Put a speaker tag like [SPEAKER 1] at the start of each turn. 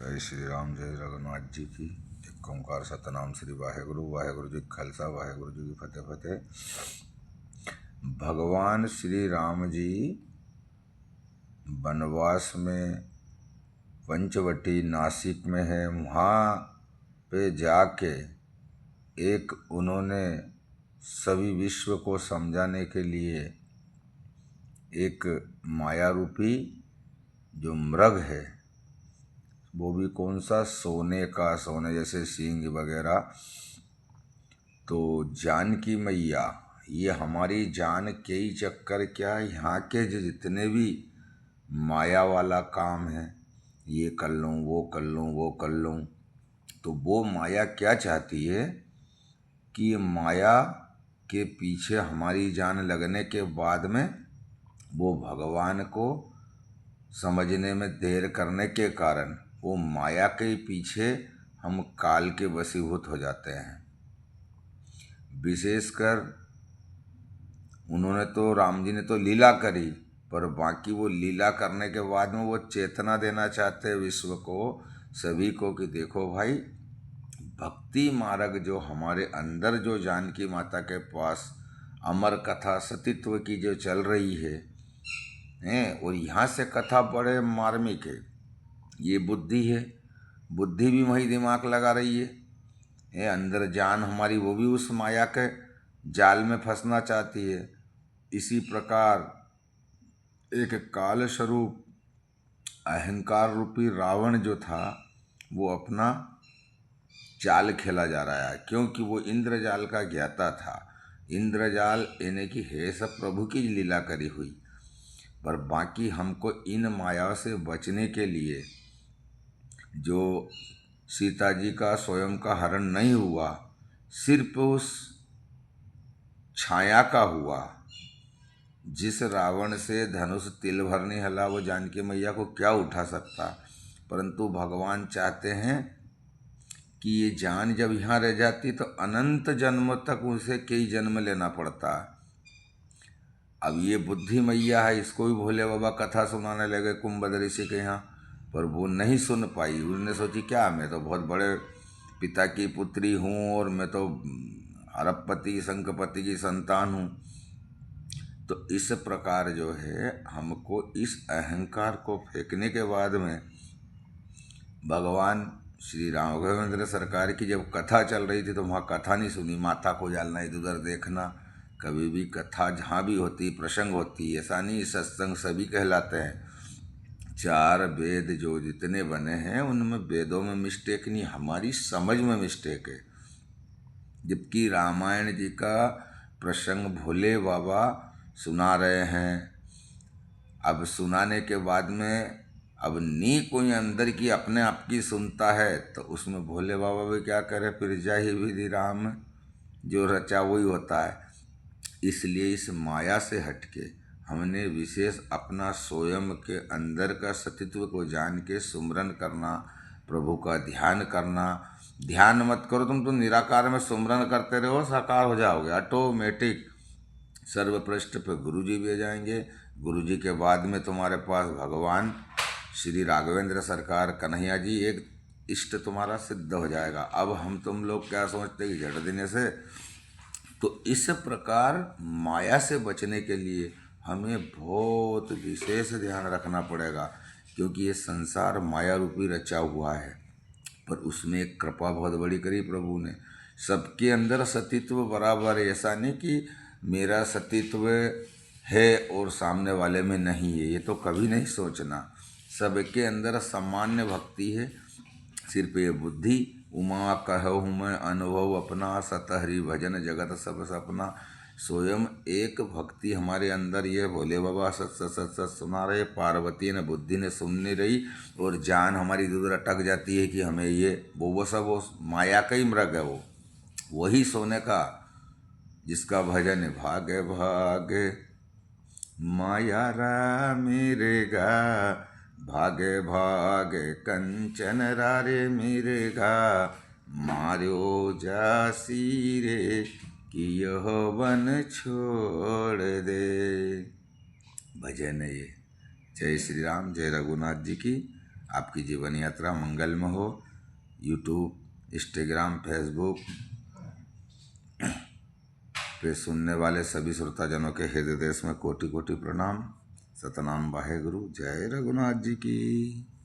[SPEAKER 1] जय श्री राम जय रघुनाथ जी की। एक ओंकार सतनाम श्री वाहेगुरु। वाहेगुरु जी खालसा वाहेगुरु जी की फतेह फतेह। भगवान श्री राम जी वनवास में पंचवटी नासिक में है। वहाँ पे जाके एक उन्होंने सभी विश्व को समझाने के लिए एक माया रूपी जो मृग है, वो भी कौन सा, सोने का, सोने जैसे सींग वगैरह। तो जानकी मैया ये हमारी जान के ही चक्कर क्या, यहाँ के जो जितने भी माया वाला काम है, ये कर लूँ वो कर लूँ वो कर लूँ, तो वो माया क्या चाहती है कि ये माया के पीछे हमारी जान लगने के बाद में वो भगवान को समझने में देर करने के कारण वो माया के पीछे हम काल के वशीभूत हो जाते हैं। विशेषकर उन्होंने तो, राम जी ने तो लीला करी, पर बाकी वो लीला करने के बाद में वो चेतना देना चाहते हैं विश्व को, सभी को, कि देखो भाई, भक्ति मार्ग जो हमारे अंदर जो जानकी माता के पास अमर कथा सतीत्व की जो चल रही है, और यहाँ से कथा बड़े मार्मिक है। ये बुद्धि है, बुद्धि भी वही दिमाग लगा रही है, अंदर जान हमारी वो भी उस माया के जाल में फंसना चाहती है। इसी प्रकार एक काल स्वरूप अहंकार रूपी रावण जो था, वो अपना चाल खेला जा रहा है, क्योंकि वो इंद्रजाल का ज्ञाता था। इंद्रजाल यानी कि है सब प्रभु की लीला करी हुई, पर बाकी हमको इन माया से बचने के लिए, जो सीता जी का स्वयं का हरण नहीं हुआ, सिर्फ उस छाया का हुआ। जिस रावण से धनुष तिल भर नहीं हला, वो जानकी मैया को क्या उठा सकता। परंतु भगवान चाहते हैं कि ये जान जब यहाँ रह जाती तो अनंत जन्म तक उसे कई जन्म लेना पड़ता। अब ये बुद्धि मैया है, इसको भी भोले बाबा कथा सुनाने लगे कुंभद ऋषि के यहाँ, पर वो नहीं सुन पाई। उन्होंने सोची क्या, मैं तो बहुत बड़े पिता की पुत्री हूँ और मैं तो अरबपति शंखपति की संतान हूँ। तो इस प्रकार जो है हमको इस अहंकार को फेंकने के बाद में भगवान श्री राघवेंद्र सरकार की जब कथा चल रही थी तो वहाँ कथा नहीं सुनी, माथा को जालना, इधर उधर देखना। कभी भी कथा जहाँ भी होती, प्रसंग होती, ऐसा नहीं सत्संग सभी कहलाते हैं। चार वेद जो जितने बने हैं उनमें वेदों में मिस्टेक नहीं, हमारी समझ में मिस्टेक है। जबकि रामायण जी का प्रसंग भोले बाबा सुना रहे हैं, अब सुनाने के बाद में अब नी कोई अंदर की अपने आप की सुनता है, तो उसमें भोले बाबा भी क्या करे, फिर जाहि विधि राम, जो रचा वही होता है। इसलिए इस माया से हटके हमने विशेष अपना स्वयं के अंदर का सतीत्व को जान के सुमरन करना, प्रभु का ध्यान करना। ध्यान मत करो, तुम तो निराकार में सुमरन करते रहो, साकार हो जाओगे ऑटोमेटिक। सर्वपृष्ठ पे गुरु जी भी आ जाएंगे, गुरु जी के बाद में तुम्हारे पास भगवान श्री राघवेंद्र सरकार कन्हैया जी, एक इष्ट तुम्हारा सिद्ध हो जाएगा। अब हम तुम लोग क्या सोचते कि जड़ देने से, तो इस प्रकार माया से बचने के लिए हमें बहुत विशेष ध्यान रखना पड़ेगा, क्योंकि ये संसार माया रूपी रचा हुआ है। पर उसमें एक कृपा बहुत बड़ी करी प्रभु ने, सबके अंदर सतीत्व बराबर है। ऐसा नहीं कि मेरा सतीत्व है और सामने वाले में नहीं है, ये तो कभी नहीं सोचना। सबके अंदर सामान्य भक्ति है, सिर्फ ये बुद्धि उमा कहूँ मैं अनुभव अपना, सतहरि भजन जगत सब सपना। स्वयं एक भक्ति हमारे अंदर, ये भोले बाबा सत सत सत सत सुना रहे, पार्वती ने बुद्धि ने सुन नहीं रही, और जान हमारी दूर अटक जाती है कि हमें ये वो सब वो माया का ही मृग है, वो वही सोने का, जिसका भजन है भागे भागे माया रा मेरे गा, भागे भागे कंचन रारे मेरे गा, मार्यो जासी रे कि यह वन छोड़ दे। भजन है ये। जय श्री राम जय रघुनाथ जी की। आपकी जीवन यात्रा मंगलमय हो। यूट्यूब, इंस्टाग्राम, फेसबुक पे सुनने वाले सभी श्रोताजनों के हृदय देश में कोटि कोटि प्रणाम। सतनाम वाहे गुरु। जय रघुनाथ जी की।